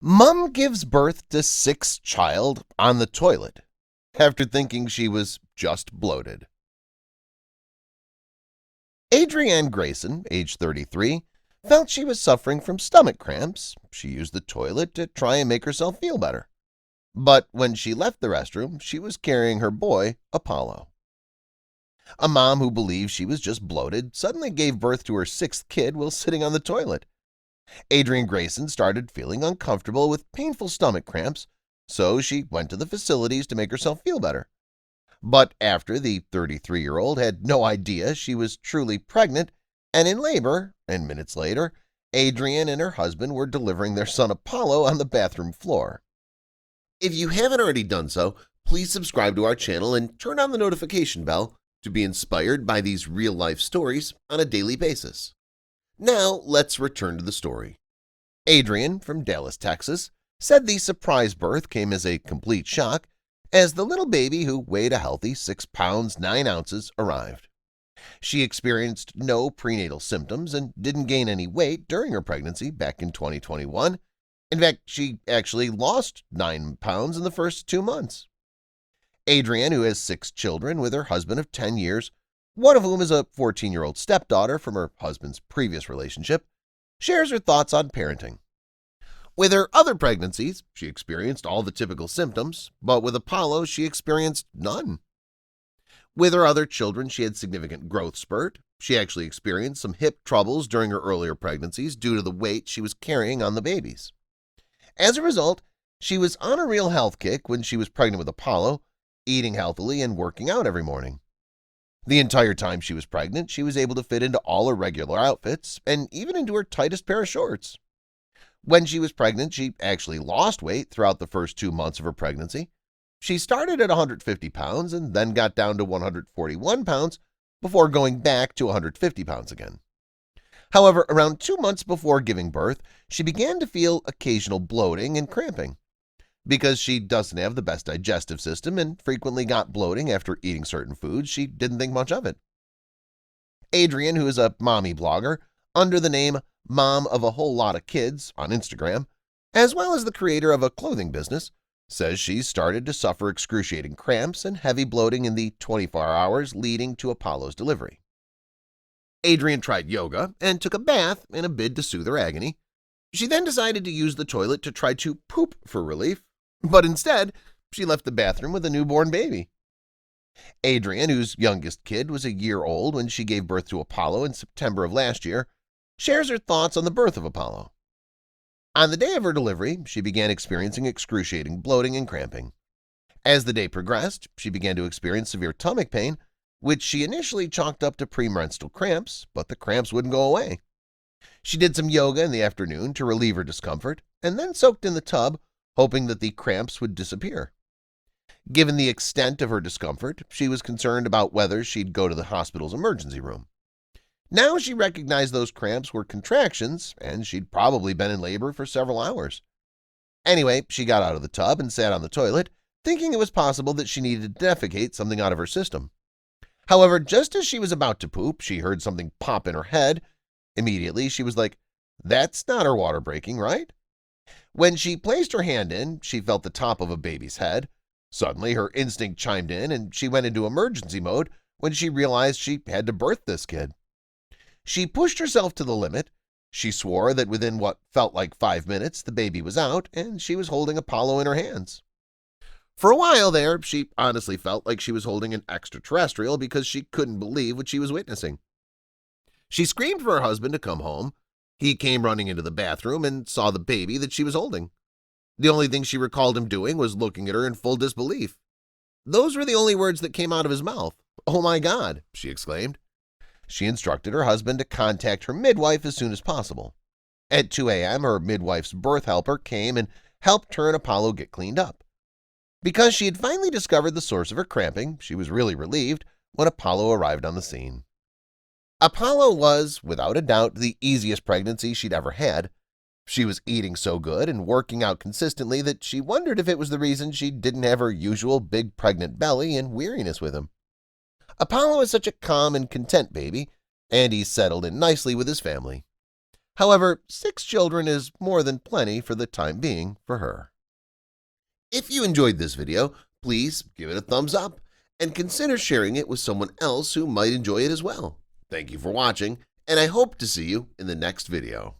Mom gives birth to sixth child on the toilet after thinking she was just bloated. Adrienne Grayson, age 33, felt she was suffering from stomach cramps. She used the toilet to try and make herself feel better. But when she left the restroom, she was carrying her boy, Apollo. A mom who believed she was just bloated suddenly gave birth to her sixth kid while sitting on the toilet. Adrienne Grayson started feeling uncomfortable with painful stomach cramps, so she went to the facilities to make herself feel better. But after the 33-year-old had no idea she was truly pregnant and in labor, and minutes later, Adrienne and her husband were delivering their son Apollo on the bathroom floor. If you haven't already done so, please subscribe to our channel and turn on the notification bell to be inspired by these real-life stories on a daily basis. Now, let's return to the story. Adrienne from Dallas, Texas, said the surprise birth came as a complete shock as the little baby, who weighed a healthy 6 pounds 9 ounces, arrived. She experienced no prenatal symptoms and didn't gain any weight during her pregnancy back in 2021. In fact, she actually lost 9 pounds in the first 2 months. Adrienne, who has 6 children with her husband of 10 years, one of whom is a 14-year-old stepdaughter from her husband's previous relationship, shares her thoughts on parenting. With her other pregnancies, she experienced all the typical symptoms, but with Apollo, she experienced none. With her other children, she had significant growth spurt. She actually experienced some hip troubles during her earlier pregnancies due to the weight she was carrying on the babies. As a result, she was on a real health kick when she was pregnant with Apollo, eating healthily and working out every morning. The entire time she was pregnant, she was able to fit into all her regular outfits and even into her tightest pair of shorts. When she was pregnant, she actually lost weight throughout the first 2 months of her pregnancy. She started at 150 pounds and then got down to 141 pounds before going back to 150 pounds again. However, around 2 months before giving birth, she began to feel occasional bloating and cramping. Because she doesn't have the best digestive system and frequently got bloating after eating certain foods, she didn't think much of it. Adrienne, who is a mommy blogger under the name Mom of a Whole Lot of Kids on Instagram, as well as the creator of a clothing business, says she started to suffer excruciating cramps and heavy bloating in the 24 hours leading to Apollo's delivery. Adrienne tried yoga and took a bath in a bid to soothe her agony. She then decided to use the toilet to try to poop for relief, but instead, she left the bathroom with a newborn baby. Adrienne, whose youngest kid was a year old when she gave birth to Apollo in September of last year, shares her thoughts on the birth of Apollo. On the day of her delivery, she began experiencing excruciating bloating and cramping. As the day progressed, she began to experience severe stomach pain, which she initially chalked up to premenstrual cramps, but the cramps wouldn't go away. She did some yoga in the afternoon to relieve her discomfort and then soaked in the tub, hoping that the cramps would disappear. Given the extent of her discomfort, she was concerned about whether she'd go to the hospital's emergency room. Now she recognized those cramps were contractions, and she'd probably been in labor for several hours. Anyway, she got out of the tub and sat on the toilet, thinking it was possible that she needed to defecate something out of her system. However, just as she was about to poop, she heard something pop in her head. Immediately, she was like, "That's not her water breaking, right?" When she placed her hand in, she felt the top of a baby's head. Suddenly, her instinct chimed in, and she went into emergency mode when she realized she had to birth this kid. She pushed herself to the limit. She swore that within what felt like 5 minutes, the baby was out, and she was holding Apollo in her hands. For a while there, she honestly felt like she was holding an extraterrestrial because she couldn't believe what she was witnessing. She screamed for her husband to come home. He came running into the bathroom and saw the baby that she was holding. The only thing she recalled him doing was looking at her in full disbelief. Those were the only words that came out of his mouth. "Oh my God," she exclaimed. She instructed her husband to contact her midwife as soon as possible. At 2 a.m., her midwife's birth helper came and helped her and Apollo get cleaned up. Because she had finally discovered the source of her cramping, she was really relieved when Apollo arrived on the scene. Apollo was, without a doubt, the easiest pregnancy she'd ever had. She was eating so good and working out consistently that she wondered if it was the reason she didn't have her usual big pregnant belly and weariness with him. Apollo is such a calm and content baby, and he's settled in nicely with his family. However, 6 children is more than plenty for the time being for her. If you enjoyed this video, please give it a thumbs up and consider sharing it with someone else who might enjoy it as well. Thank you for watching, and I hope to see you in the next video.